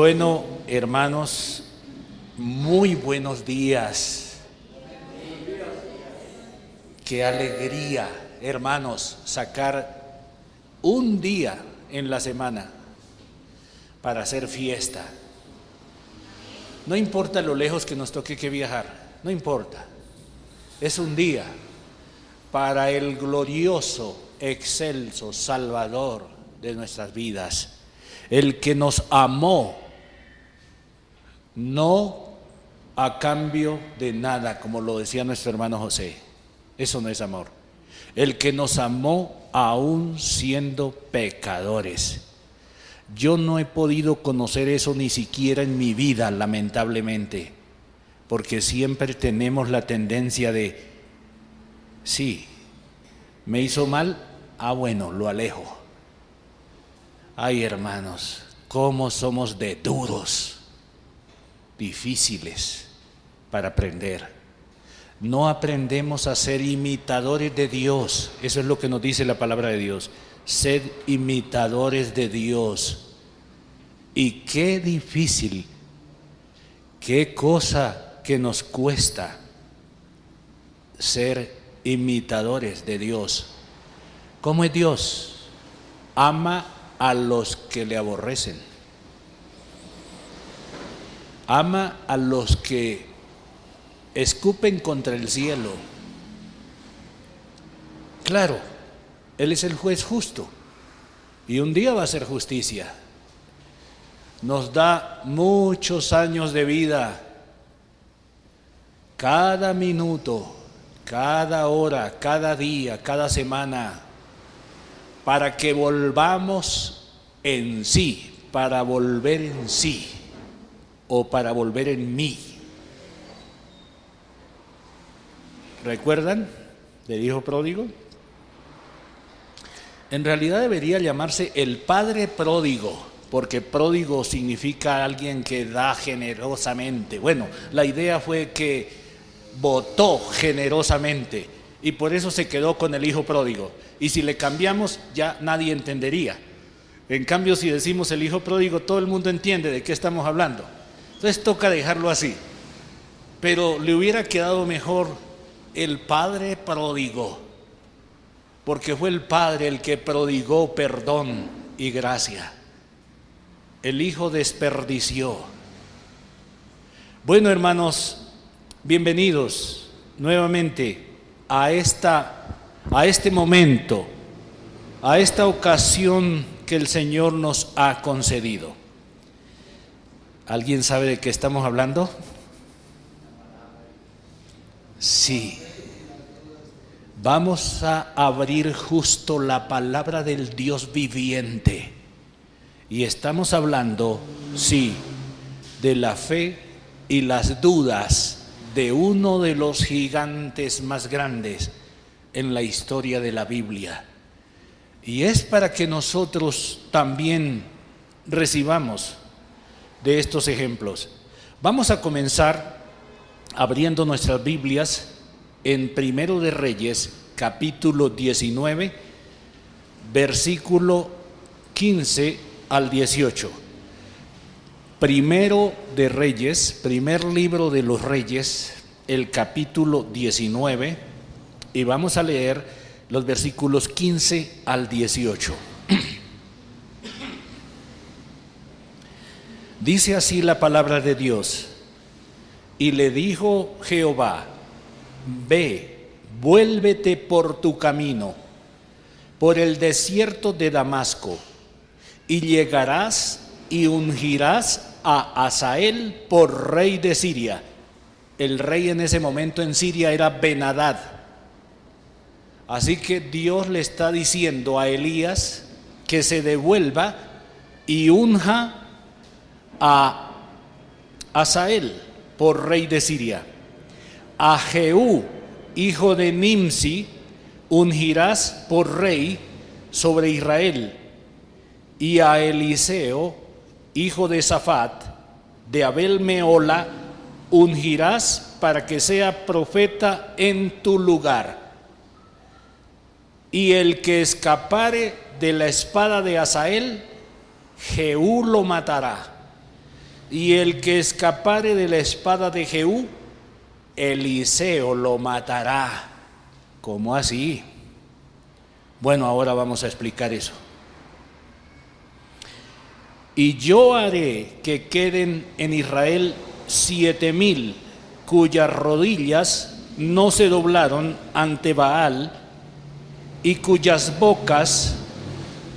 Bueno, hermanos, muy buenos días. Qué alegría, hermanos, sacar un día en la semana para hacer fiesta. No importa lo lejos que nos toque que viajar, no importa. Es un día para el glorioso, excelso Salvador de nuestras vidas, el que nos amó, no a cambio de nada, como lo decía nuestro hermano José. Eso no es amor. El que nos amó aún siendo pecadores. Yo no he podido conocer eso ni siquiera en mi vida, lamentablemente, porque siempre tenemos la tendencia de, sí, me hizo mal, bueno, lo alejo. Ay, hermanos, cómo somos de duros, difíciles para aprender. No aprendemos a ser imitadores de Dios. Eso es lo que nos dice la palabra de Dios. Sed imitadores de Dios. Y qué difícil, qué cosa que nos cuesta ser imitadores de Dios. ¿Cómo es Dios? Ama a los que le aborrecen. Ama a los que escupen contra el cielo. Claro, Él es el juez justo y un día va a hacer justicia. Nos da muchos años de vida, cada minuto, cada hora, cada día, cada semana, para que volvamos en sí, para volver en sí o para volver en mí. ¿Recuerdan del hijo pródigo? En realidad debería llamarse el padre pródigo, porque pródigo significa alguien que da generosamente. Bueno, la idea fue que votó generosamente y por eso se quedó con el hijo pródigo. Y si le cambiamos, ya nadie entendería. En cambio, si decimos el hijo pródigo, todo el mundo entiende de qué estamos hablando. Entonces toca dejarlo así. Pero le hubiera quedado mejor el padre pródigo, porque fue el padre el que prodigó perdón y gracia. El hijo desperdició. Bueno, hermanos, bienvenidos nuevamente a este momento, a esta ocasión que el Señor nos ha concedido. ¿Alguien sabe de qué estamos hablando? Sí. Vamos a abrir justo la palabra del Dios viviente. Y estamos hablando, sí, de la fe y las dudas de uno de los gigantes más grandes en la historia de la Biblia. Y es para que nosotros también recibamos de estos ejemplos. Vamos a comenzar abriendo nuestras Biblias en Primero de Reyes, capítulo 19, versículo 15 al 18. Primero de Reyes, primer libro de los Reyes, el capítulo 19, y vamos a leer los versículos 15 al 18. Dice así la palabra de Dios: y le dijo Jehová: ve, vuélvete por tu camino, por el desierto de Damasco, y llegarás y ungirás a Hazael por rey de Siria. El rey en ese momento en Siria era Ben-Hadad. Así que Dios le está diciendo a Elías que se devuelva y unja a Hazael por rey de Siria. A Jehú, hijo de Nimsi, ungirás por rey sobre Israel, y a Eliseo, hijo de Safat, de Abel Meola, ungirás para que sea profeta en tu lugar. Y el que escapare de la espada de Hazael, Jehú lo matará. y el que escapare de la espada de Jehú, Eliseo lo matará. ¿Cómo así? Bueno, ahora vamos a explicar eso. Y yo haré que queden en Israel 7,000 cuyas rodillas no se doblaron ante Baal y cuyas bocas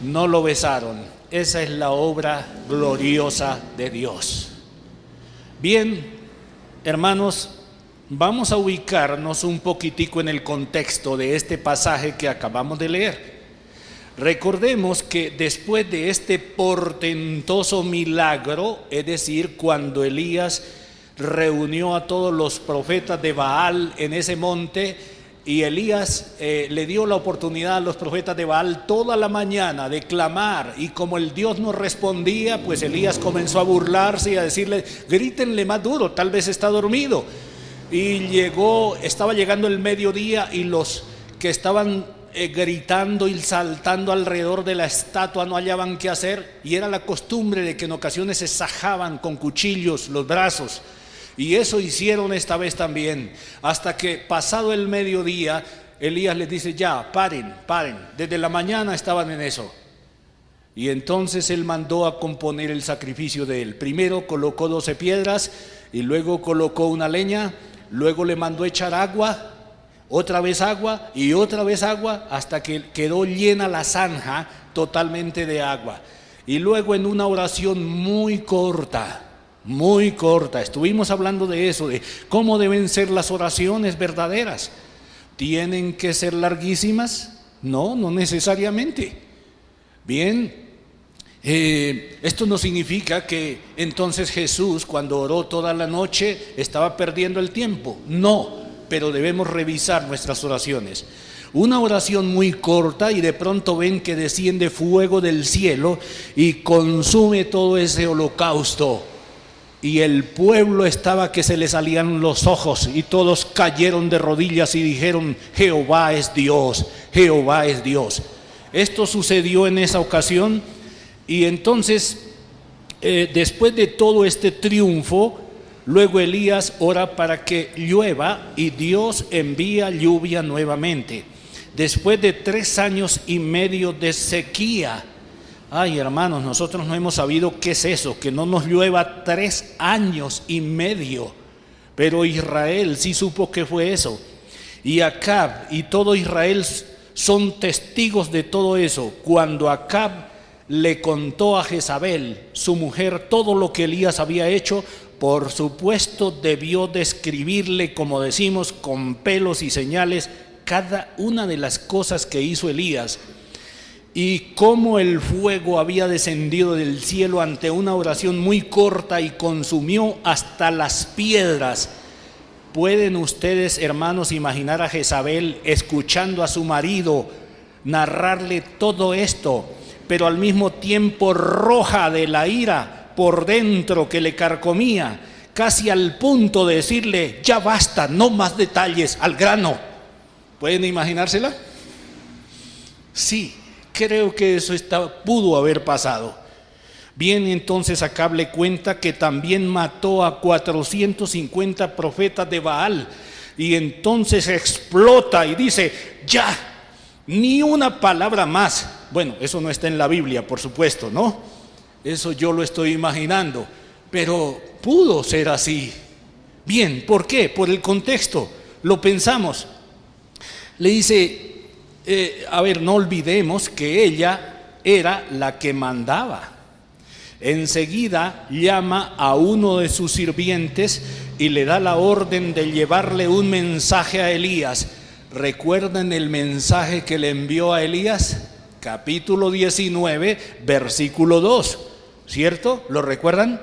no lo besaron. Esa es la obra gloriosa de Dios. Bien, hermanos, vamos a ubicarnos un poquitico en el contexto de este pasaje que acabamos de leer. Recordemos que después de este portentoso milagro, es decir, cuando Elías reunió a todos los profetas de Baal en ese monte, y Elías le dio la oportunidad a los profetas de Baal toda la mañana de clamar, y como el Dios no respondía, pues Elías comenzó a burlarse y a decirle: grítenle más duro, tal vez está dormido. Y estaba llegando el mediodía, y los que estaban gritando y saltando alrededor de la estatua no hallaban qué hacer, y era la costumbre de que en ocasiones se sajaban con cuchillos los brazos, y eso hicieron esta vez también, hasta que pasado el mediodía Elías les dice: ya, paren, desde la mañana estaban en eso. Y entonces él mandó a componer el sacrificio de él. Primero colocó 12 piedras, y luego colocó una leña, luego le mandó echar agua, otra vez agua y otra vez agua, hasta que quedó llena la zanja totalmente de agua. Y luego, en una oración muy corta, estuvimos hablando de eso, de cómo deben ser las oraciones verdaderas. ¿Tienen que ser larguísimas? No necesariamente. Bien, esto no significa que entonces Jesús, cuando oró toda la noche, estaba perdiendo el tiempo. No, pero debemos revisar nuestras oraciones. Una oración muy corta, y de pronto ven que desciende fuego del cielo y consume todo ese holocausto. Y el pueblo estaba que se le salían los ojos, y todos cayeron de rodillas y dijeron: Jehová es Dios, Jehová es Dios. Esto sucedió en esa ocasión, y entonces después de todo este triunfo, luego Elías ora para que llueva, y Dios envía lluvia nuevamente. Después de 3 años y medio de sequía. Ay, hermanos, nosotros no hemos sabido qué es eso, que no nos llueva 3 años y medio. Pero Israel sí supo qué fue eso. Y Acab y todo Israel son testigos de todo eso. Cuando Acab le contó a Jezabel, su mujer, todo lo que Elías había hecho, por supuesto debió describirle, como decimos, con pelos y señales, cada una de las cosas que hizo Elías, y cómo el fuego había descendido del cielo ante una oración muy corta y consumió hasta las piedras. ¿Pueden ustedes, hermanos, imaginar a Jezabel escuchando a su marido narrarle todo esto, pero al mismo tiempo roja de la ira por dentro que le carcomía, casi al punto de decirle: ya basta, no más detalles, al grano? ¿Pueden imaginársela? Sí, creo que eso pudo haber pasado. Bien, entonces Acab le cuenta que también mató a 450 profetas de Baal, y entonces explota y dice: ya, ni una palabra más. Bueno, eso no está en la Biblia, por supuesto, ¿no? Eso yo lo estoy imaginando, pero pudo ser así. Bien, ¿por qué? Por el contexto, lo pensamos. Le dice: a ver, no olvidemos que ella era la que mandaba. Enseguida llama a uno de sus sirvientes y le da la orden de llevarle un mensaje a Elías. ¿Recuerdan el mensaje que le envió a Elías? Capítulo 19, versículo 2, ¿cierto? ¿Lo recuerdan?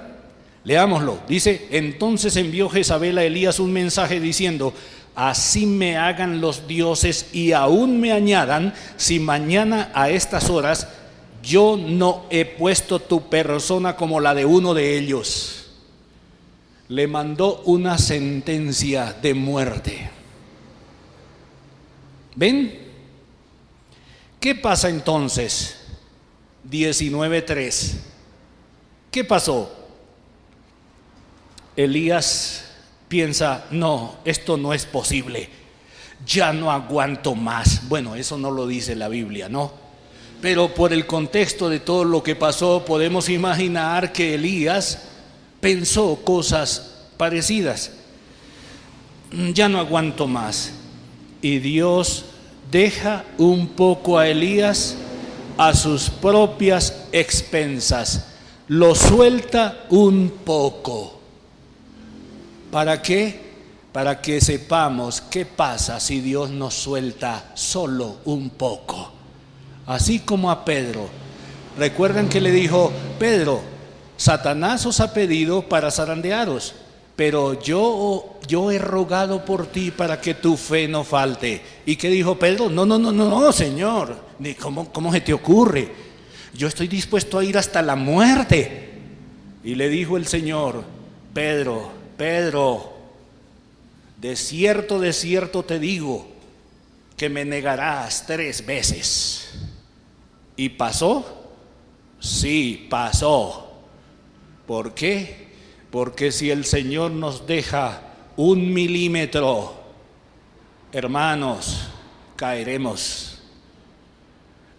Leámoslo. Dice: entonces envió Jezabel a Elías un mensaje diciendo: así me hagan los dioses y aún me añadan, si mañana a estas horas yo no he puesto tu persona como la de uno de ellos. Le mandó una sentencia de muerte. ¿Ven? ¿Qué pasa entonces? 19:3. ¿Qué pasó? Elías piensa, no, esto no es posible, ya no aguanto más. Bueno, eso no lo dice la Biblia, ¿no? Pero por el contexto de todo lo que pasó, podemos imaginar que Elías pensó cosas parecidas. Ya no aguanto más. Y Dios deja un poco a Elías a sus propias expensas. Lo suelta un poco. ¿Para qué? Para que sepamos qué pasa si Dios nos suelta solo un poco. Así como a Pedro. Recuerden que le dijo, Pedro, Satanás os ha pedido para zarandearos, pero yo he rogado por ti para que tu fe no falte. ¿Y qué dijo Pedro? No, Señor, ¿cómo se te ocurre? Yo estoy dispuesto a ir hasta la muerte. Y le dijo el Señor, Pedro, de cierto te digo que me negarás 3 veces. ¿Y pasó? Sí, pasó. ¿Por qué? Porque si el Señor nos deja 1 milímetro, hermanos, caeremos.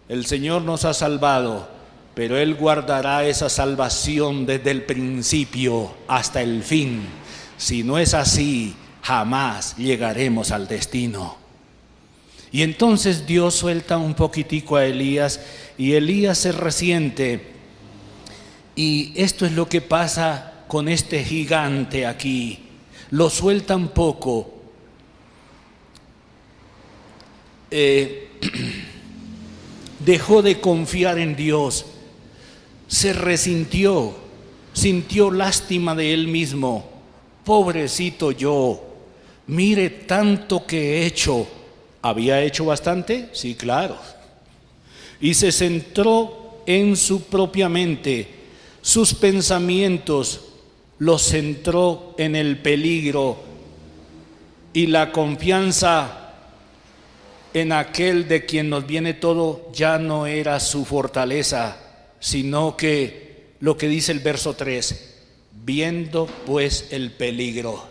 El Señor nos ha salvado, pero Él guardará esa salvación desde el principio hasta el fin. Si no es así, jamás llegaremos al destino. Y entonces Dios suelta un poquitico a Elías y Elías se resiente. Y esto es lo que pasa con este gigante aquí. Lo suelta un poco. Dejó de confiar en Dios. Se resintió. Sintió lástima de él mismo. Pobrecito yo. Mire tanto que he hecho. ¿Había hecho bastante? Sí, claro. Y se centró en su propia mente. Sus pensamientos los centró en el peligro y la confianza en aquel de quien nos viene todo ya no era su fortaleza, sino que lo que dice el verso 3, viendo pues el peligro.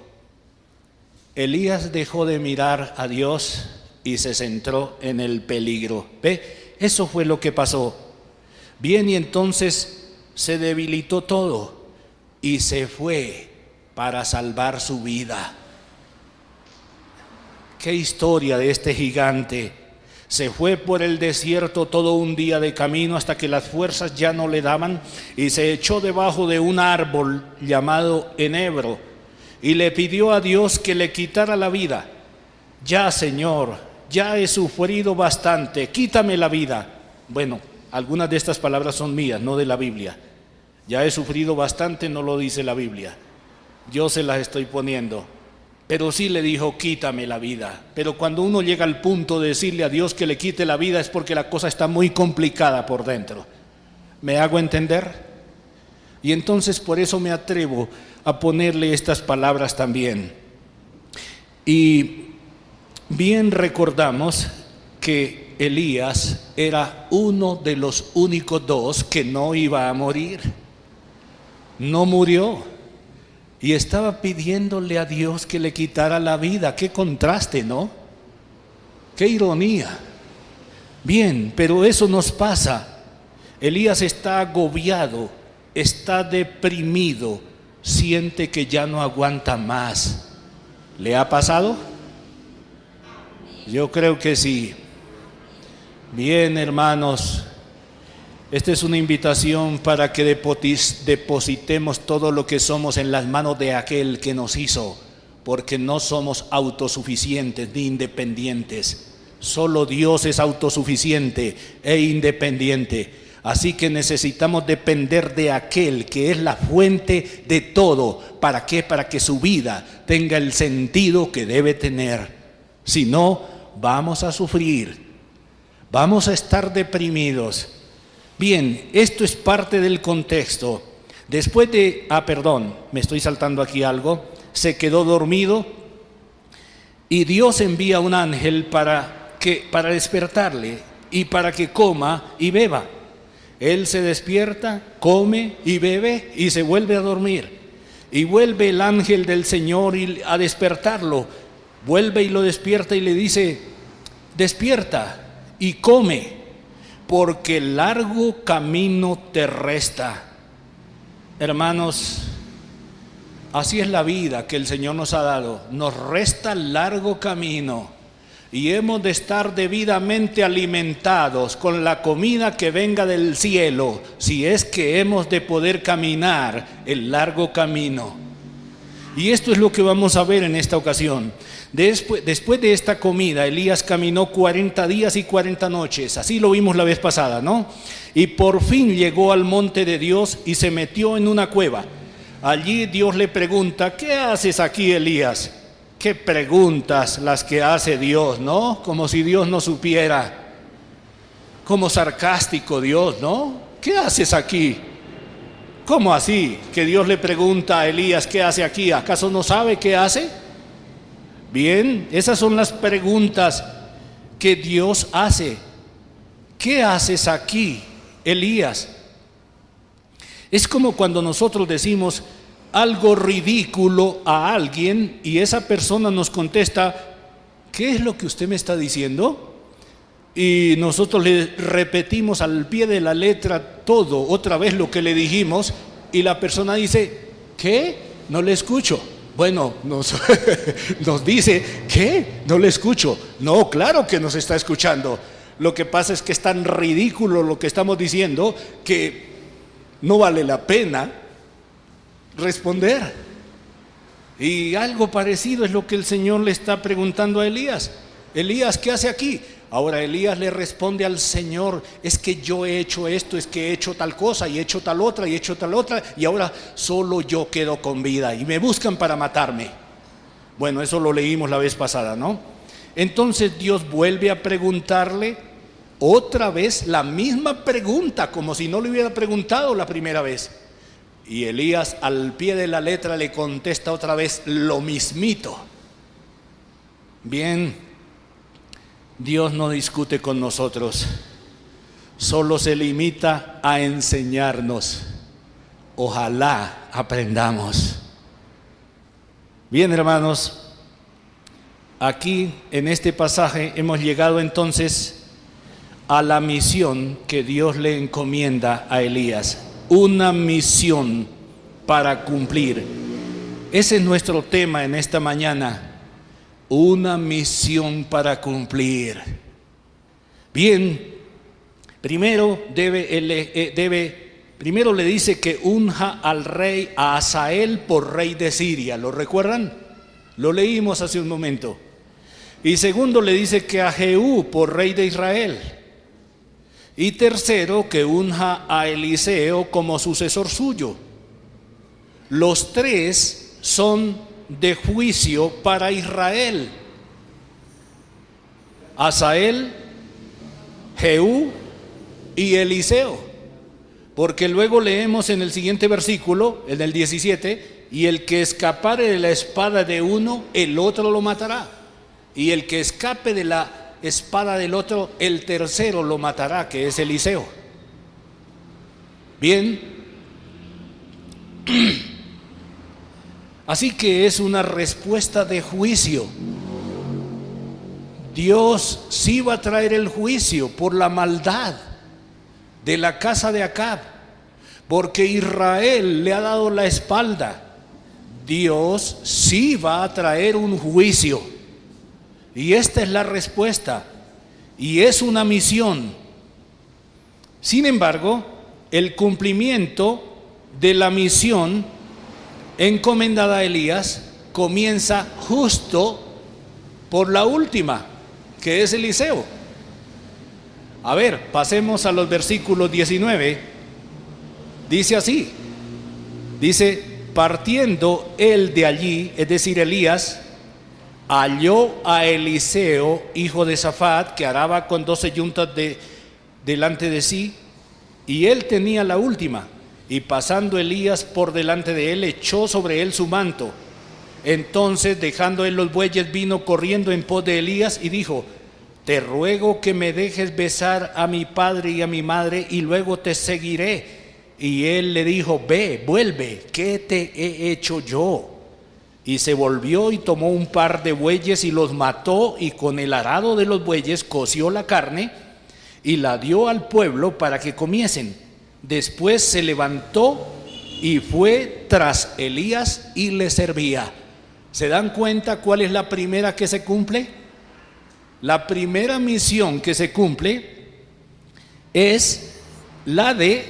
Elías dejó de mirar a Dios y se centró en el peligro. ¿Ve? Eso fue lo que pasó. Bien, y entonces se debilitó todo y se fue para salvar su vida. Qué historia de este gigante. Se fue por el desierto todo un día de camino hasta que las fuerzas ya no le daban y se echó debajo de un árbol llamado enebro y le pidió a Dios que le quitara la vida. Ya, Señor, ya he sufrido bastante, quítame la vida. Bueno, algunas de estas palabras son mías, no de la Biblia. Ya he sufrido bastante, no lo dice la Biblia. Yo se las estoy poniendo. Pero sí le dijo, quítame la vida. Pero cuando uno llega al punto de decirle a Dios que le quite la vida es porque la cosa está muy complicada por dentro. ¿Me hago entender? Y entonces por eso me atrevo a ponerle estas palabras también. Y bien recordamos que Elías era uno de los únicos 2 que no iba a morir. No murió y estaba pidiéndole a Dios que le quitara la vida. Qué contraste, ¿no? Qué ironía. Bien, pero eso nos pasa. Elías está agobiado, está deprimido, siente que ya no aguanta más. ¿Le ha pasado? Yo creo que sí. Bien, hermanos, esta es una invitación para que depositemos todo lo que somos en las manos de aquel que nos hizo, porque no somos autosuficientes ni independientes. Solo Dios es autosuficiente e independiente. Así que necesitamos depender de aquel que es la fuente de todo. ¿Para qué? Para que su vida tenga el sentido que debe tener. Si no, vamos a sufrir. Vamos a estar deprimidos. Bien, esto es parte del contexto. Después de, me estoy saltando aquí algo. Se quedó dormido y Dios envía un ángel para despertarle y para que coma y beba. Él se despierta, come y bebe y se vuelve a dormir. Y vuelve el ángel del Señor a despertarlo. Vuelve y lo despierta y le dice: despierta y come, porque largo camino te resta. Hermanos, así es la vida que el Señor nos ha dado. Nos resta largo camino y hemos de estar debidamente alimentados con la comida que venga del cielo, si es que hemos de poder caminar el largo camino. Y esto es lo que vamos a ver en esta ocasión. Después de esta comida, Elías caminó 40 días y 40 noches, así lo vimos la vez pasada, ¿no? Y por fin llegó al monte de Dios y se metió en una cueva. Allí Dios le pregunta: ¿qué haces aquí, Elías? Qué preguntas las que hace Dios, ¿no? Como si Dios no supiera. Como sarcástico Dios, ¿no? ¿Qué haces aquí? ¿Cómo así? Que Dios le pregunta a Elías: ¿qué hace aquí? ¿Acaso no sabe qué hace? Bien, esas son las preguntas que Dios hace. ¿Qué haces aquí, Elías? Es como cuando nosotros decimos algo ridículo a alguien y esa persona nos contesta: ¿qué es lo que usted me está diciendo? Y nosotros le repetimos al pie de la letra todo, otra vez lo que le dijimos, y la persona dice: ¿qué? No le escucho. Bueno, nos dice: ¿qué? No le escucho. No, claro que nos está escuchando. Lo que pasa es que es tan ridículo lo que estamos diciendo que no vale la pena responder. Y algo parecido es lo que el Señor le está preguntando a Elías. Elías, ¿qué hace aquí? Ahora Elías le responde al Señor: es que yo he hecho esto, es que he hecho tal cosa y he hecho tal otra y he hecho tal otra, y ahora solo yo quedo con vida y me buscan para matarme. Bueno, eso lo leímos la vez pasada, ¿no? Entonces Dios vuelve a preguntarle otra vez la misma pregunta, como si no le hubiera preguntado la primera vez. Y Elías al pie de la letra le contesta otra vez lo mismito. Bien, Dios no discute con nosotros, solo se limita a enseñarnos. Ojalá aprendamos. Bien, hermanos, aquí en este pasaje hemos llegado entonces a la misión que Dios le encomienda a Elías. Una misión para cumplir. Ese es nuestro tema en esta mañana. Una misión para cumplir. Bien, primero primero le dice que unja al rey, a Hazael, por rey de Siria. ¿Lo recuerdan? Lo leímos hace un momento. Y segundo le dice que a Jehú por rey de Israel. Y tercero, que unja a Eliseo como sucesor suyo. Los tres son de juicio para Israel: Hazael, Jehú y Eliseo. Porque luego leemos en el siguiente versículo, en el 17: y el que escapare de la espada de uno, el otro lo matará. Y el que escape de la espada del otro, el tercero lo matará, que es Eliseo. Bien, así que es una respuesta de juicio. Dios sí va a traer el juicio por la maldad de la casa de Acab, porque Israel le ha dado la espalda. Dios sí va a traer un juicio. Y esta es la respuesta, y es una misión. Sin embargo, el cumplimiento de la misión encomendada a Elías comienza justo por la última, que es Eliseo. A ver, pasemos a los versículos 19. Dice así: dice: partiendo él de allí, es decir, Elías, halló a Eliseo, hijo de Safat, que araba con 12 yuntas delante de sí, y él tenía la última. Y pasando Elías por delante de él, echó sobre él su manto. Entonces, dejando él los bueyes, vino corriendo en pos de Elías y dijo: te ruego que me dejes besar a mi padre y a mi madre, y luego te seguiré. Y él le dijo: ve, vuelve, ¿qué te he hecho yo? Y se volvió y tomó un par de bueyes y los mató, y con el arado de los bueyes coció la carne y la dio al pueblo para que comiesen. Después se levantó y fue tras Elías y le servía. ¿Se dan cuenta cuál es la primera que se cumple? La primera misión que se cumple es la de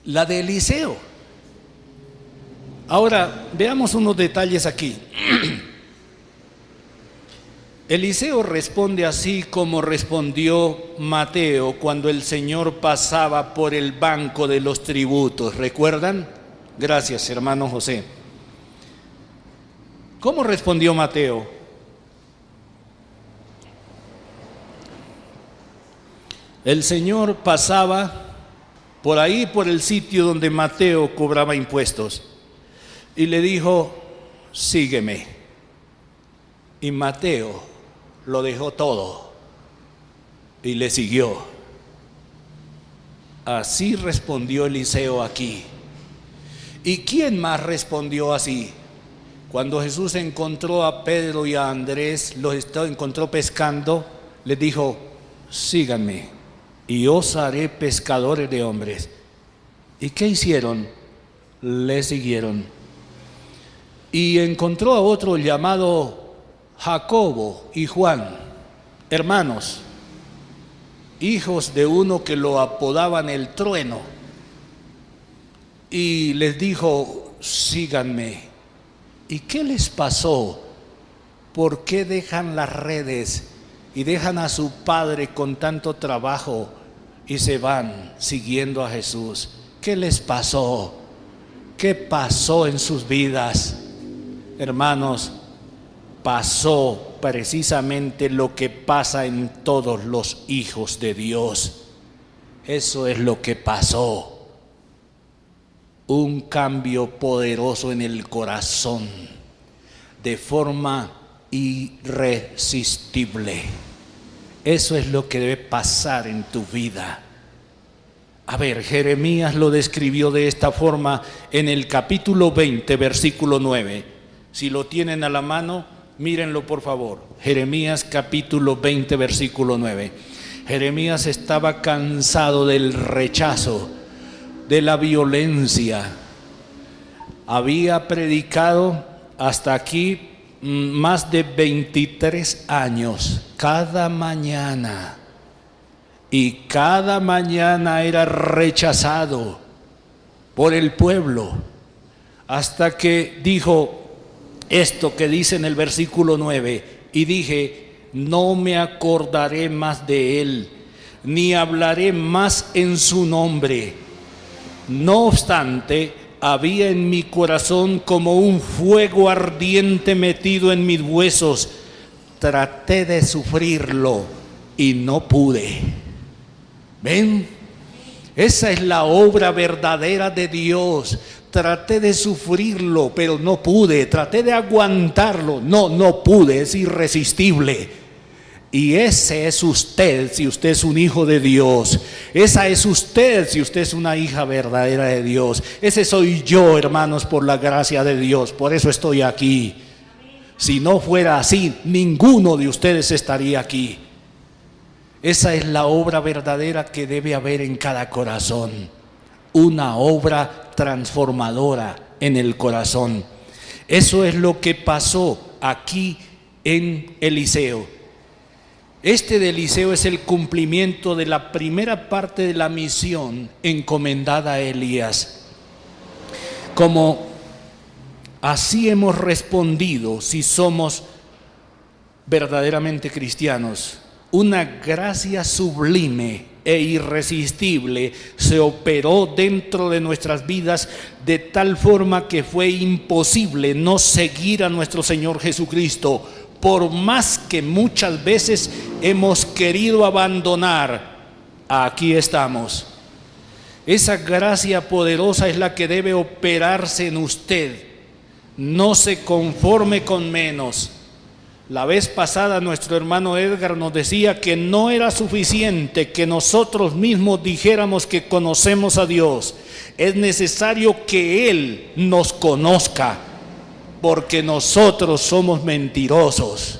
Eliseo. Ahora, veamos unos detalles aquí. Eliseo responde así como respondió Mateo cuando el Señor pasaba por el banco de los tributos. ¿Recuerdan? Gracias, hermano José. ¿Cómo respondió Mateo? El Señor pasaba por ahí, por el sitio donde Mateo cobraba impuestos, y le dijo: sígueme. Y Mateo lo dejó todo y le siguió. Así respondió Eliseo aquí. ¿Y quién más respondió así? Cuando Jesús encontró a Pedro y a Andrés, los encontró pescando, les dijo: síganme y os haré pescadores de hombres. ¿Y qué hicieron? Le siguieron. Y encontró a otro llamado Jacobo y Juan, hermanos, hijos de uno que lo apodaban el trueno, y les dijo: síganme. ¿Y qué les pasó? ¿Por qué dejan las redes y dejan a su padre con tanto trabajo y se van siguiendo a Jesús? ¿Qué les pasó? ¿Qué pasó en sus vidas? Hermanos, pasó precisamente lo que pasa en todos los hijos de Dios. Eso es lo que pasó. Un cambio poderoso en el corazón, de forma irresistible. Eso es lo que debe pasar en tu vida. A ver, Jeremías lo describió de esta forma en el capítulo 20, versículo 9. Si lo tienen a la mano, mírenlo por favor. Jeremías capítulo 20, versículo 9. Jeremías estaba cansado del rechazo, de la violencia. Había predicado hasta aquí más de 23 años, cada mañana. Y cada mañana era rechazado por el pueblo, hasta que dijo esto que dice en el versículo 9: y dije: no me acordaré más de él, ni hablaré más en su nombre. No obstante, había en mi corazón como un fuego ardiente metido en mis huesos. Traté de sufrirlo y no pude. ¿Ven? Esa es la obra verdadera de Dios. Traté de sufrirlo, pero no pude. Traté de aguantarlo. No pude. Es irresistible. Y ese es usted si usted es un hijo de Dios. Esa es usted si usted es una hija verdadera de Dios. Ese soy yo, hermanos, por la gracia de Dios. Por eso estoy aquí. Si no fuera así, ninguno de ustedes estaría aquí. Esa es la obra verdadera que debe haber en cada corazón. Una obra transformadora en el corazón. Eso es lo que pasó aquí en Eliseo. Este de Eliseo es el cumplimiento de la primera parte de la misión encomendada a Elías. Como así hemos respondido si somos verdaderamente cristianos. Una gracia sublime e irresistible se operó dentro de nuestras vidas de tal forma que fue imposible no seguir a nuestro Señor Jesucristo, por más que muchas veces hemos querido abandonar. Aquí estamos. Esa gracia poderosa es la que debe operarse en usted. No se conforme con menos. La vez pasada nuestro hermano Edgar nos decía que no era suficiente que nosotros mismos dijéramos que conocemos a Dios. Es necesario que Él nos conozca, porque nosotros somos mentirosos.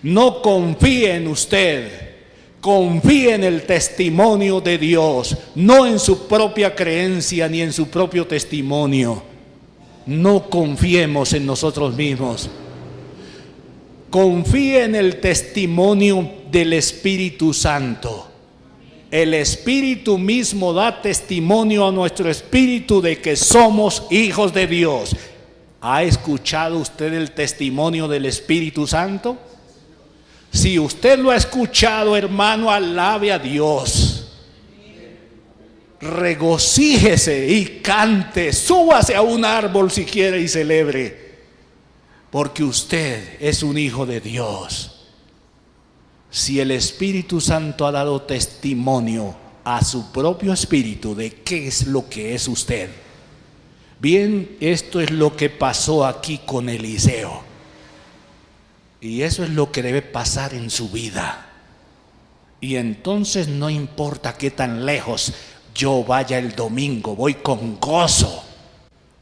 No confíe en usted, confíe en el testimonio de Dios, no en su propia creencia ni en su propio testimonio. No confiemos en nosotros mismos. Confíe en el testimonio del Espíritu Santo. El Espíritu mismo da testimonio a nuestro espíritu de que somos hijos de Dios. ¿Ha escuchado usted el testimonio del Espíritu Santo? Si usted lo ha escuchado, hermano, alabe a Dios. Regocíjese y cante, súbase a un árbol si quiere y celebre. Porque usted es un hijo de Dios. Si el Espíritu Santo ha dado testimonio a su propio espíritu de qué es lo que es usted. Bien, esto es lo que pasó aquí con Eliseo. Y eso es lo que debe pasar en su vida. Y entonces no importa qué tan lejos yo vaya el domingo, voy con gozo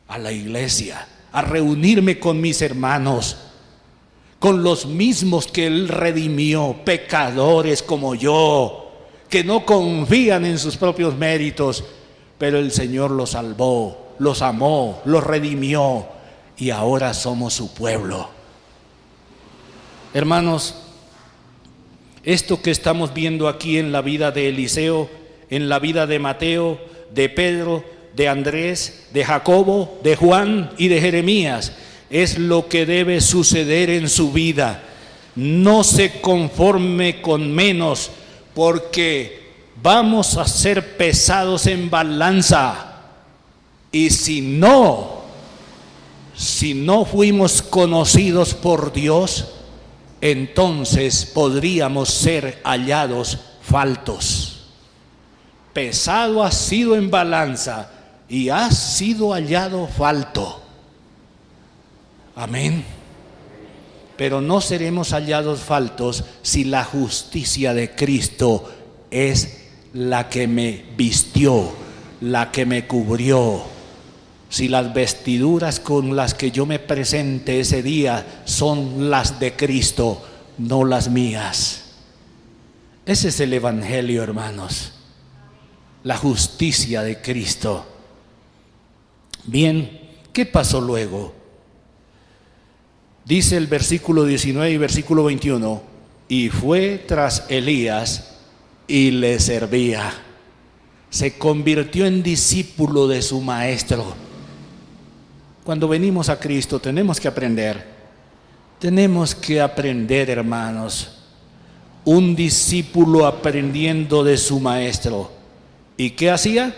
a la iglesia, a reunirme con mis hermanos, con los mismos que Él redimió, pecadores como yo, que no confían en sus propios méritos, pero el Señor los salvó, los amó, los redimió y ahora somos su pueblo. Hermanos, esto que estamos viendo aquí en la vida de Eliseo, en la vida de Mateo, de Pedro, de Andrés, de Jacobo, de Juan y de Jeremías, es lo que debe suceder en su vida. No se conforme con menos, porque vamos a ser pesados en balanza. Y si no fuimos conocidos por Dios, entonces podríamos ser hallados faltos. Pesado has sido en balanza y has sido hallado falto. Amén. Pero no seremos hallados faltos si la justicia de Cristo es la que me vistió, la que me cubrió. Si las vestiduras con las que yo me presente ese día son las de Cristo, no las mías. Ese es el evangelio, hermanos. La justicia de Cristo. Bien, ¿qué pasó luego? Dice el versículo 19 y versículo 21, y fue tras Elías y le servía. Se convirtió en discípulo de su maestro. Cuando venimos a Cristo tenemos que aprender. Tenemos que aprender, hermanos. Un discípulo aprendiendo de su maestro. ¿Y qué hacía?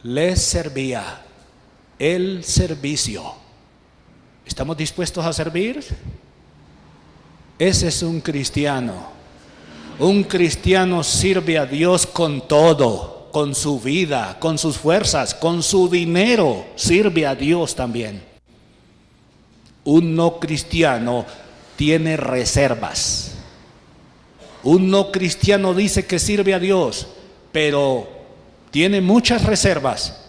Le servía. El servicio. ¿Estamos dispuestos a servir? Ese es un cristiano. Un cristiano sirve a Dios con todo, con su vida, con sus fuerzas, con su dinero. Sirve a Dios también. Un no cristiano tiene reservas. Un no cristiano dice que sirve a Dios, pero tiene muchas reservas.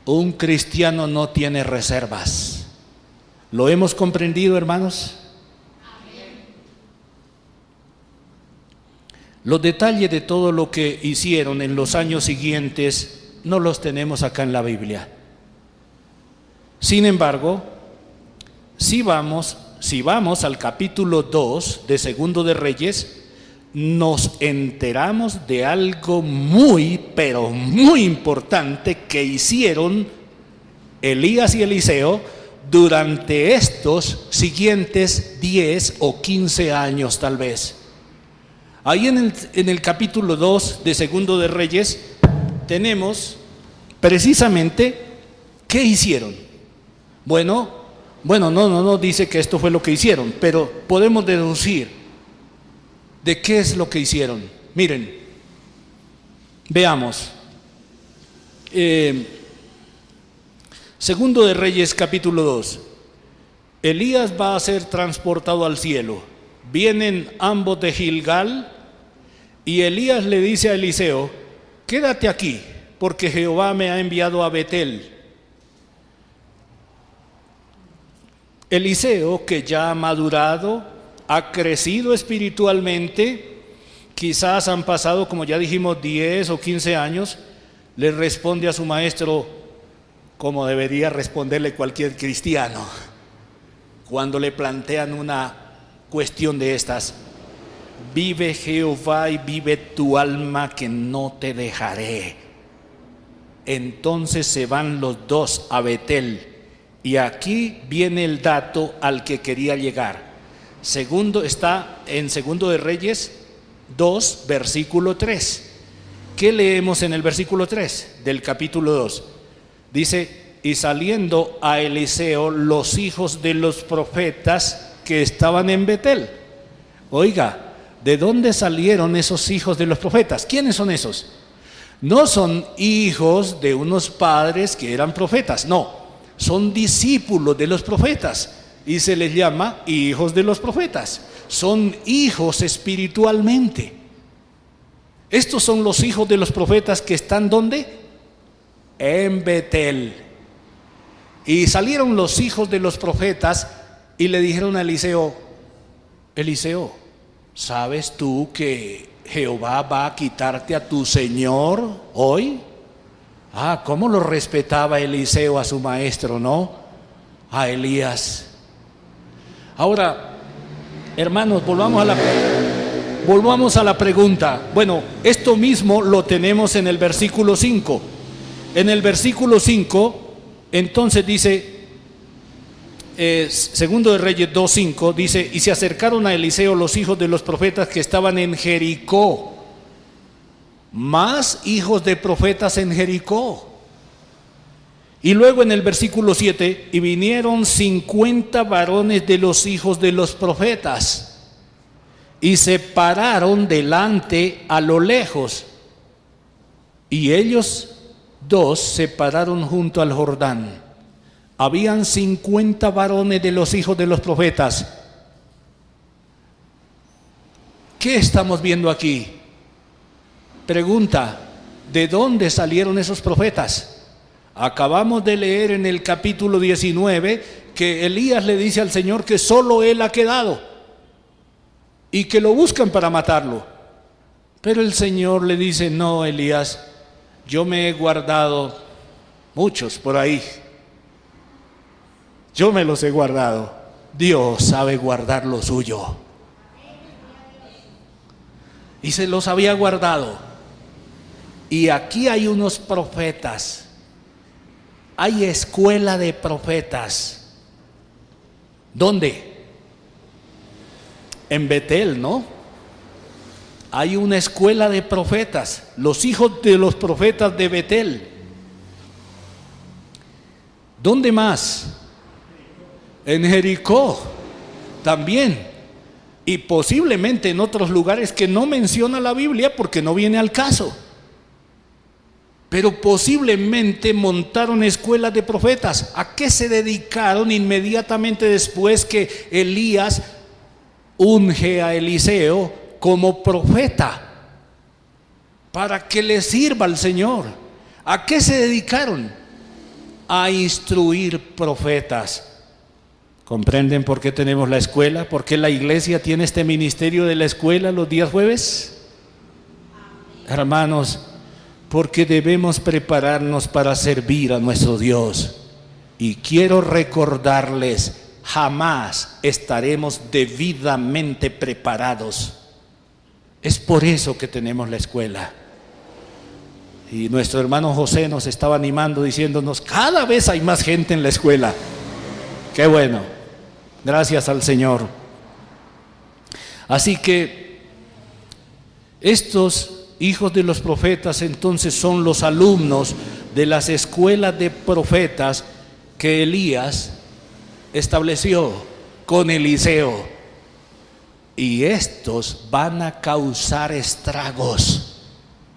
Un cristiano no tiene reservas. ¿Lo hemos comprendido, hermanos? Los detalles de todo lo que hicieron en los años siguientes no los tenemos acá en la Biblia. Sin embargo, si vamos al capítulo 2 de Segundo de Reyes, nos enteramos de algo muy, pero muy importante que hicieron Elías y Eliseo durante estos siguientes 10 o 15 años tal vez. Ahí en el capítulo 2 de Segundo de Reyes tenemos precisamente qué hicieron. Bueno, no dice que esto fue lo que hicieron, pero podemos deducir de qué es lo que hicieron. Miren, veamos. Segundo de Reyes capítulo 2. Elías va a ser transportado al cielo. Vienen ambos de Gilgal y Elías le dice a Eliseo: quédate aquí, porque Jehová me ha enviado a Betel. Eliseo, que ya ha madurado, ha crecido espiritualmente, quizás han pasado, como ya dijimos, 10 o 15 años, le responde a su maestro como debería responderle cualquier cristiano cuando le plantean una cuestión de estas: vive Jehová y vive tu alma, que no te dejaré. Entonces se van los dos a Betel, y aquí viene el dato al que quería llegar. Está en Segundo de Reyes 2, versículo 3. ¿Qué leemos en el versículo 3 del capítulo 2? Dice: y saliendo a Eliseo los hijos de los profetas que estaban en Betel. Oiga, ¿de dónde salieron esos hijos de los profetas? ¿Quiénes son esos? No son hijos de unos padres que eran profetas, no, son discípulos de los profetas y se les llama hijos de los profetas. Son hijos espiritualmente. Estos son los hijos de los profetas que están ¿dónde? En Betel. Y salieron los hijos de los profetas y le dijeron a Eliseo: Eliseo, ¿sabes tú que Jehová va a quitarte a tu señor hoy? Ah, ¿cómo lo respetaba Eliseo a su maestro, no? A Elías. Ahora, hermanos, volvamos a la pregunta. Bueno, esto mismo lo tenemos en el versículo 5. En el versículo 5, entonces dice, Segundo de Reyes 2:5, dice: y se acercaron a Eliseo los hijos de los profetas que estaban en Jericó. Más hijos de profetas en Jericó. Y luego en el versículo 7, y vinieron 50 varones de los hijos de los profetas, y se pararon delante a lo lejos, y ellos dos se pararon junto al Jordán. Habían 50 varones de los hijos de los profetas. ¿Qué estamos viendo aquí? Pregunta: ¿de dónde salieron esos profetas? Acabamos de leer en el capítulo 19 que Elías le dice al Señor que solo él ha quedado y que lo buscan para matarlo. Pero el Señor le dice: no, Elías, yo me he guardado muchos por ahí. Yo me los he guardado. Dios sabe guardar lo suyo. Y se los había guardado. Y aquí hay unos profetas. Hay escuela de profetas. ¿Dónde? En Betel, ¿no? Hay una escuela de profetas, los hijos de los profetas de Betel. ¿Dónde más? En Jericó también, y posiblemente en otros lugares que no menciona la Biblia porque no viene al caso. Pero posiblemente montaron escuelas de profetas. ¿A qué se dedicaron inmediatamente después que Elías unge a Eliseo como profeta? Para que le sirva al Señor. ¿A qué se dedicaron? A instruir profetas. ¿Comprenden por qué tenemos la escuela? ¿Por qué la iglesia tiene este ministerio de la escuela los días jueves? Hermanos, porque debemos prepararnos para servir a nuestro Dios. Y quiero recordarles, jamás estaremos debidamente preparados. Es por eso que tenemos la escuela. Y nuestro hermano José nos estaba animando diciéndonos: cada vez hay más gente en la escuela. Qué bueno, gracias al Señor. Así que estos hijos de los profetas entonces son los alumnos de las escuelas de profetas que Elías estableció con Eliseo. Y estos van a causar estragos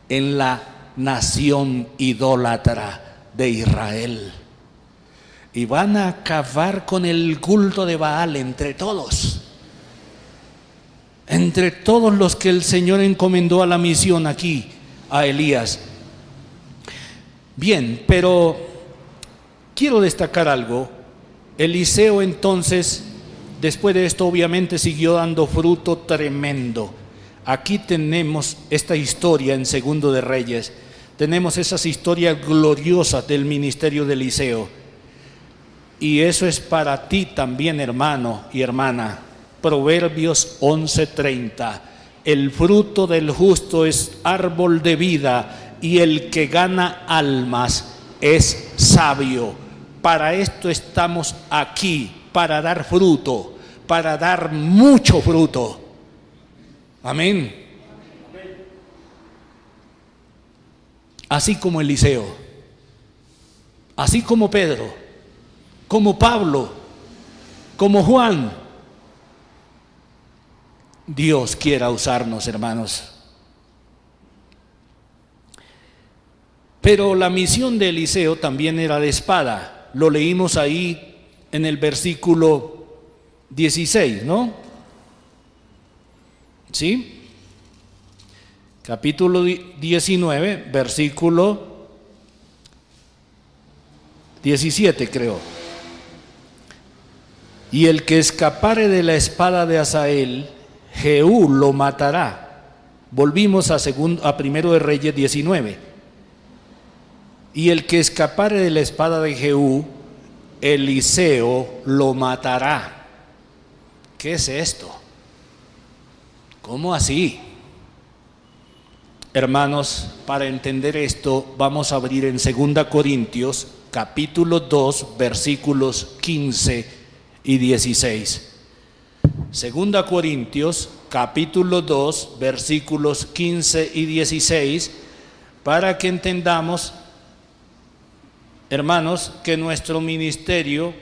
en la nación idólatra de Israel. y van a acabar con el culto de Baal entre todos los que el Señor encomendó a la misión aquí, a Elías. Bien, pero quiero destacar algo. Eliseo entonces, después de esto, obviamente siguió dando fruto tremendo. Aquí tenemos esta historia en Segundo de Reyes. Tenemos esas historias gloriosas del ministerio de Eliseo. Y eso es para ti también, hermano y hermana. Proverbios 11:30. El fruto del justo es árbol de vida, y el que gana almas es sabio. Para esto estamos aquí, para dar fruto, para dar mucho fruto. Amén. Así como Eliseo, así como Pedro, como Pablo, como Juan, Dios quiera usarnos, hermanos. Pero la misión de Eliseo también era de espada. Lo leímos ahí en el versículo 16, ¿no? ¿Sí? Capítulo 19, versículo 17, creo. Y el que escapare de la espada de Hazael, Jehú lo matará. Volvimos a Primero de Reyes 19. Y el que escapare de la espada de Jehú, Eliseo lo matará. ¿Qué es esto? ¿Cómo así? Hermanos, para entender esto, vamos a abrir en 2 Corintios, capítulo 2, versículos 15 y 16. 2 Corintios, capítulo 2, versículos 15 y 16, para que entendamos, hermanos, que nuestro ministerio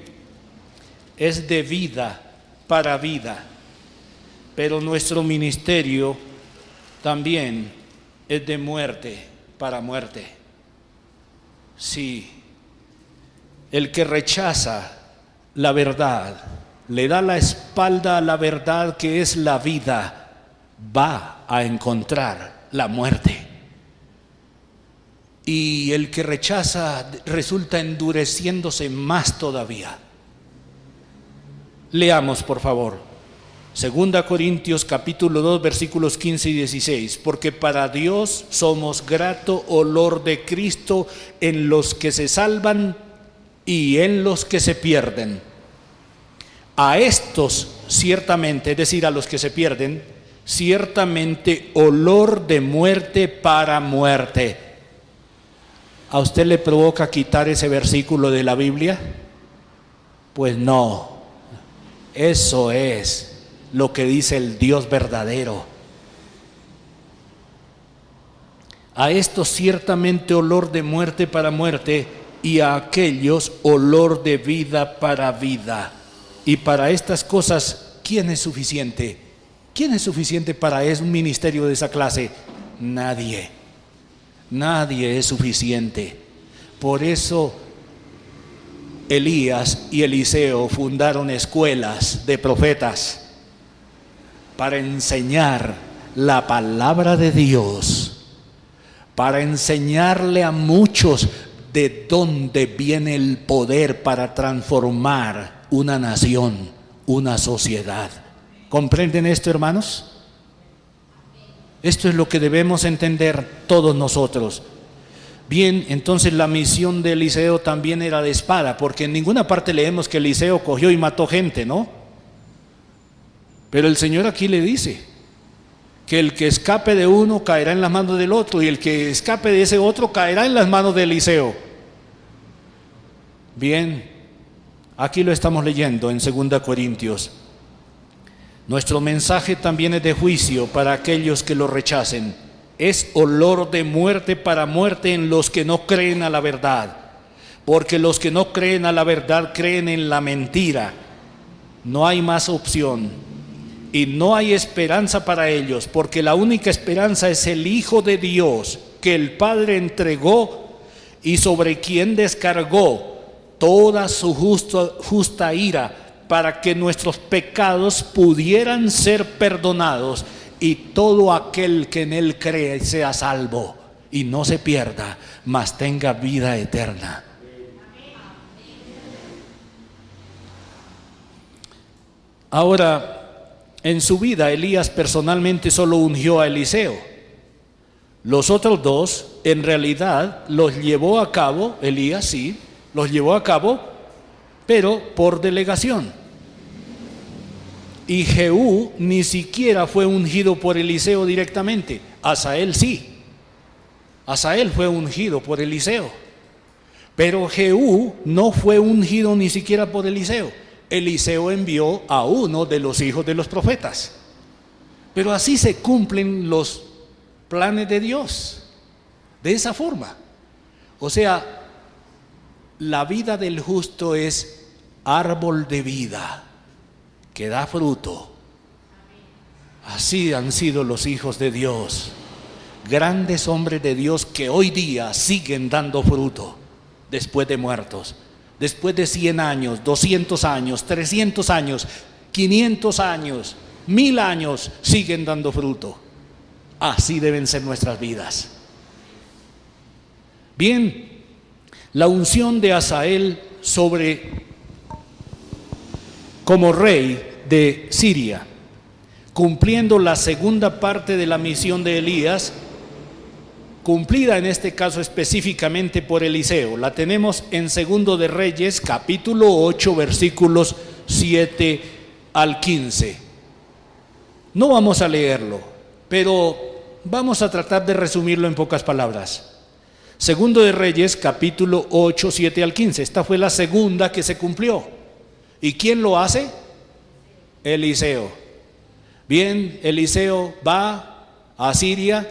es de vida para vida, pero nuestro ministerio también es de muerte para muerte. Sí, el que rechaza la verdad, le da la espalda a la verdad que es la vida, va a encontrar la muerte. Y el que rechaza resulta endureciéndose más todavía. Leamos, por favor, 2 Corintios capítulo 2, versículos 15 y 16. Porque para Dios somos grato olor de Cristo en los que se salvan y en los que se pierden. A estos ciertamente, es decir, a los que se pierden, ciertamente olor de muerte para muerte. ¿A usted le provoca quitar ese versículo de la Biblia? Pues no, eso es lo que dice el Dios verdadero. A estos ciertamente olor de muerte para muerte, y a aquellos olor de vida para vida. Y para estas cosas, ¿quién es suficiente? ¿Quién es suficiente para un ministerio de esa clase? Nadie. Nadie es suficiente. Por eso Elías y Eliseo fundaron escuelas de profetas para enseñar la palabra de Dios, para enseñarle a muchos de dónde viene el poder para transformar una nación, una sociedad. ¿Comprenden esto, hermanos? Esto es lo que debemos entender todos nosotros. Bien, entonces la misión de Eliseo también era de espada, porque en ninguna parte leemos que Eliseo cogió y mató gente, ¿no? Pero el Señor aquí le dice que el que escape de uno caerá en las manos del otro, y el que escape de ese otro caerá en las manos de Eliseo. Bien, aquí lo estamos leyendo en 2 Corintios. Nuestro mensaje también es de juicio para aquellos que lo rechacen. Es olor de muerte para muerte en los que no creen a la verdad. Porque los que no creen a la verdad creen en la mentira. No hay más opción. Y no hay esperanza para ellos, porque la única esperanza es el Hijo de Dios, que el Padre entregó y sobre quien descargó toda su justa ira, para que nuestros pecados pudieran ser perdonados y todo aquel que en Él cree sea salvo y no se pierda, mas tenga vida eterna. Ahora, en su vida Elías personalmente solo ungió a Eliseo. Los otros dos, en realidad, los llevó a cabo, Elías sí, los llevó a cabo, pero por delegación. Y Jehú ni siquiera fue ungido por Eliseo directamente. Asael sí. Asael fue ungido por Eliseo. Pero Jehú no fue ungido ni siquiera por Eliseo. Eliseo envió a uno de los hijos de los profetas. Pero así se cumplen los planes de Dios. De esa forma. O sea, la vida del justo es árbol de vida que da fruto. Así han sido los hijos de Dios, grandes hombres de Dios que hoy día siguen dando fruto después de muertos, después de 100 años, 200 años, 300 años, 500 años, 1000 años, siguen dando fruto. Así deben ser nuestras vidas. Bien, la unción de Asael como rey de Siria, cumpliendo la segunda parte de la misión de Elías, cumplida en este caso específicamente por Eliseo. La tenemos en Segundo de Reyes, capítulo 8, versículos 7 al 15. No vamos a leerlo, pero vamos a tratar de resumirlo en pocas palabras. Segundo de Reyes, capítulo 8, 7 al 15. Esta fue la segunda que se cumplió. ¿Y quién lo hace? Eliseo. Bien, Eliseo va a Siria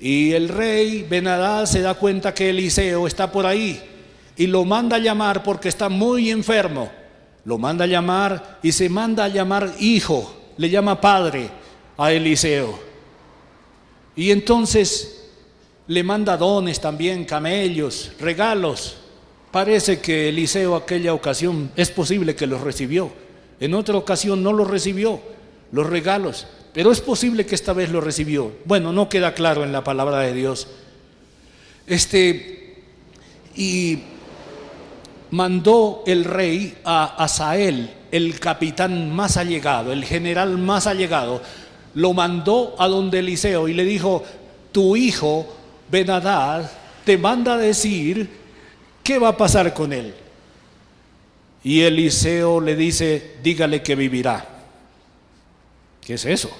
y el rey Ben-Hadad se da cuenta que Eliseo está por ahí y lo manda a llamar porque está muy enfermo. Lo manda a llamar y se manda a llamar hijo, le llama padre a Eliseo. Y entonces le manda dones también, camellos, regalos. Parece que Eliseo aquella ocasión es posible que los recibió. En otra ocasión no los recibió, los regalos. Pero es posible que esta vez los recibió. Bueno, no queda claro en la palabra de Dios. Y mandó el rey a Asael, el capitán más allegado, el general más allegado. Lo mandó a donde Eliseo y le dijo: tu hijo Ben-Hadad te manda a decir qué va a pasar con él. Y Eliseo le dice: dígale que vivirá. ¿Qué es eso?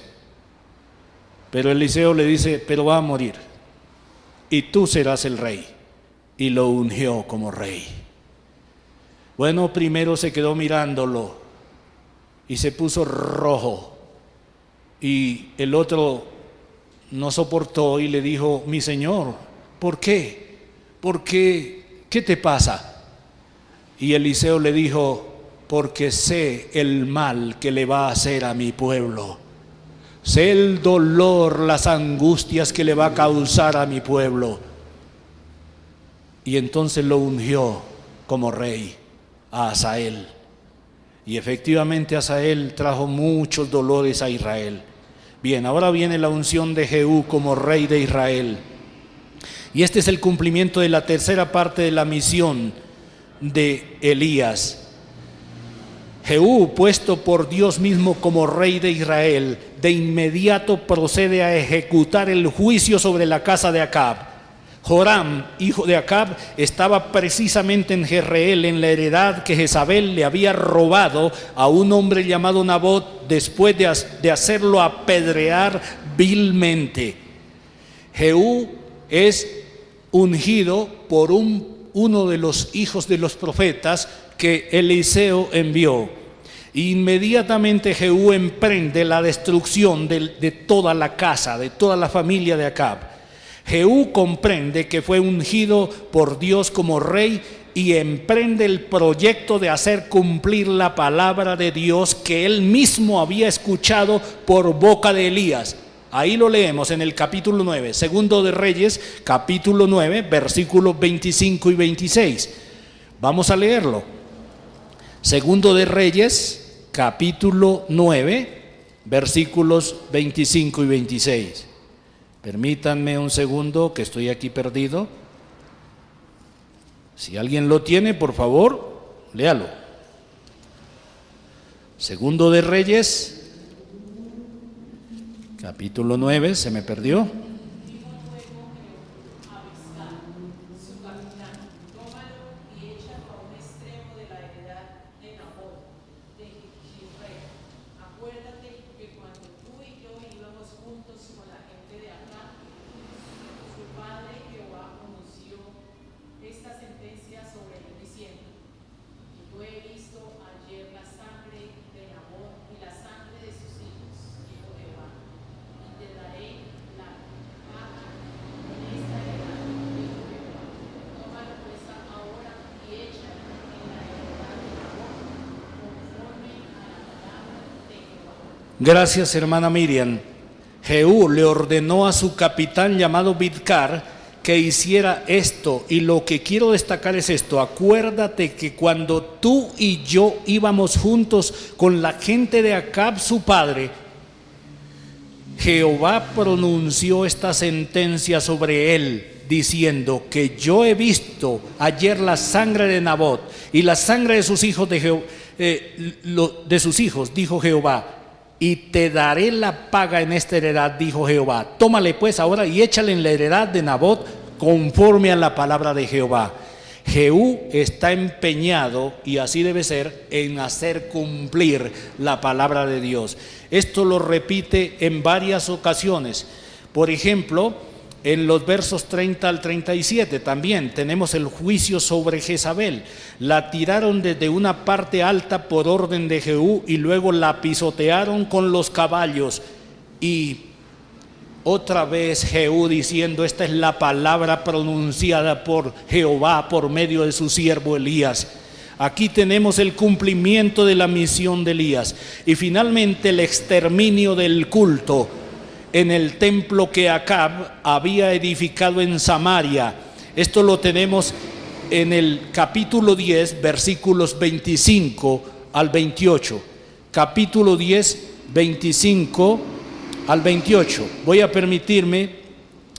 Pero Eliseo le dice: pero va a morir y tú serás el rey. Y lo ungió como rey. Bueno, primero se quedó mirándolo y se puso rojo, y el otro no soportó y le dijo: mi señor, ¿por qué? ¿Por qué? ¿Qué te pasa? Y Eliseo le dijo: porque sé el mal que le va a hacer a mi pueblo. Sé el dolor, las angustias que le va a causar a mi pueblo. Y entonces lo ungió como rey a Asael. Y efectivamente Asael trajo muchos dolores a Israel. Bien, ahora viene la unción de Jehú como rey de Israel. Y este es el cumplimiento de la tercera parte de la misión de Elías. Jehú, puesto por Dios mismo como rey de Israel, de inmediato procede a ejecutar el juicio sobre la casa de Acab. Joram, hijo de Acab, estaba precisamente en Jezreel, en la heredad que Jezabel le había robado a un hombre llamado Nabot, después de hacerlo apedrear vilmente. Jehú es ungido por uno de los hijos de los profetas que Eliseo envió. Inmediatamente Jehú emprende la destrucción de toda la casa, de toda la familia de Acab. Jehú comprende que fue ungido por Dios como rey y emprende el proyecto de hacer cumplir la palabra de Dios que él mismo había escuchado por boca de Elías. Ahí lo leemos en el capítulo 9, Segundo de Reyes, capítulo 9, versículos 25 y 26. Vamos a leerlo. Segundo de Reyes, capítulo 9, versículos 25 y 26. Permítanme un segundo que estoy aquí perdido. Si alguien lo tiene, por favor, léalo. Segundo de Reyes, capítulo 9, se me perdió. Gracias, hermana Miriam. Jehú le ordenó a su capitán llamado Bidkar que hiciera esto, y lo que quiero destacar es esto: acuérdate que cuando tú y yo íbamos juntos con la gente de Acab su padre, Jehová pronunció esta sentencia sobre él, diciendo que yo he visto ayer la sangre de Nabot y la sangre de sus hijos, de sus hijos, dijo Jehová, y te daré la paga en esta heredad, dijo Jehová. Tómale pues ahora y échale en la heredad de Nabot conforme a la palabra de Jehová. Jehú está empeñado, y así debe ser, en hacer cumplir la palabra de Dios. Esto lo repite en varias ocasiones. Por ejemplo, en los versos 30 al 37 también tenemos el juicio sobre Jezabel. La tiraron desde una parte alta por orden de Jehú y luego la pisotearon con los caballos. Y otra vez Jehú diciendo: esta es la palabra pronunciada por Jehová por medio de su siervo Elías. Aquí tenemos el cumplimiento de la misión de Elías. Y finalmente el exterminio del culto en el templo que Acab había edificado en Samaria. Esto lo tenemos en el capítulo 10, versículos 25 al 28. Capítulo 10, 25 al 28. Voy a permitirme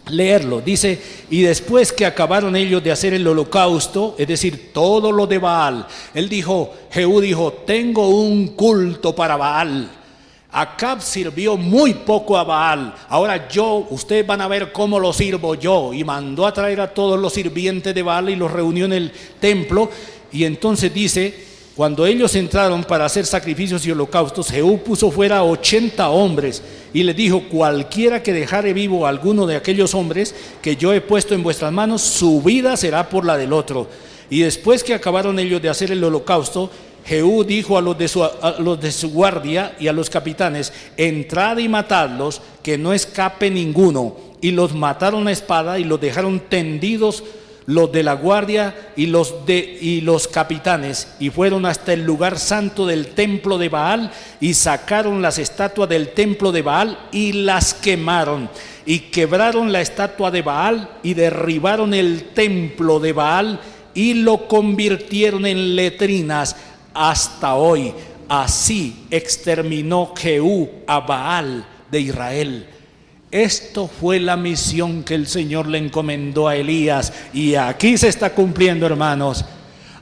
leerlo. Dice: y después que acabaron ellos de hacer el holocausto, es decir, todo lo de Baal, Jehú dijo: tengo un culto para Baal. Acab sirvió muy poco a Baal. Ahora ustedes van a ver cómo lo sirvo yo. Y mandó a traer a todos los sirvientes de Baal y los reunió en el templo. Y entonces dice: cuando ellos entraron para hacer sacrificios y holocaustos, Jehú puso fuera 80 hombres y les dijo: cualquiera que dejare vivo a alguno de aquellos hombres que yo he puesto en vuestras manos, su vida será por la del otro. Y después que acabaron ellos de hacer el holocausto, Jehú dijo a los de su guardia y a los capitanes: entrad y matadlos, que no escape ninguno. Y los mataron a espada y los dejaron tendidos, los de la guardia y los capitanes, y fueron hasta el lugar santo del templo de Baal y sacaron las estatuas del templo de Baal y las quemaron, y quebraron la estatua de Baal y derribaron el templo de Baal y lo convirtieron en letrinas hasta hoy. Así exterminó Jehú a Baal de Israel. Esto fue la misión que el Señor le encomendó a Elías, y aquí se está cumpliendo, hermanos.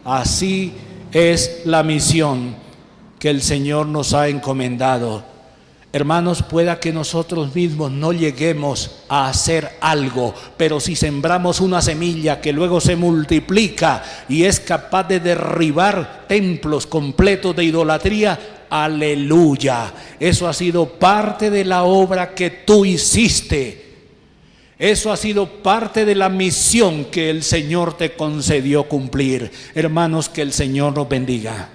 Así es la misión que el Señor nos ha encomendado. Hermanos, pueda que nosotros mismos no lleguemos a hacer algo, pero si sembramos una semilla que luego se multiplica y es capaz de derribar templos completos de idolatría, aleluya. Eso ha sido parte de la obra que tú hiciste. Eso ha sido parte de la misión que el Señor te concedió cumplir. Hermanos, que el Señor nos bendiga.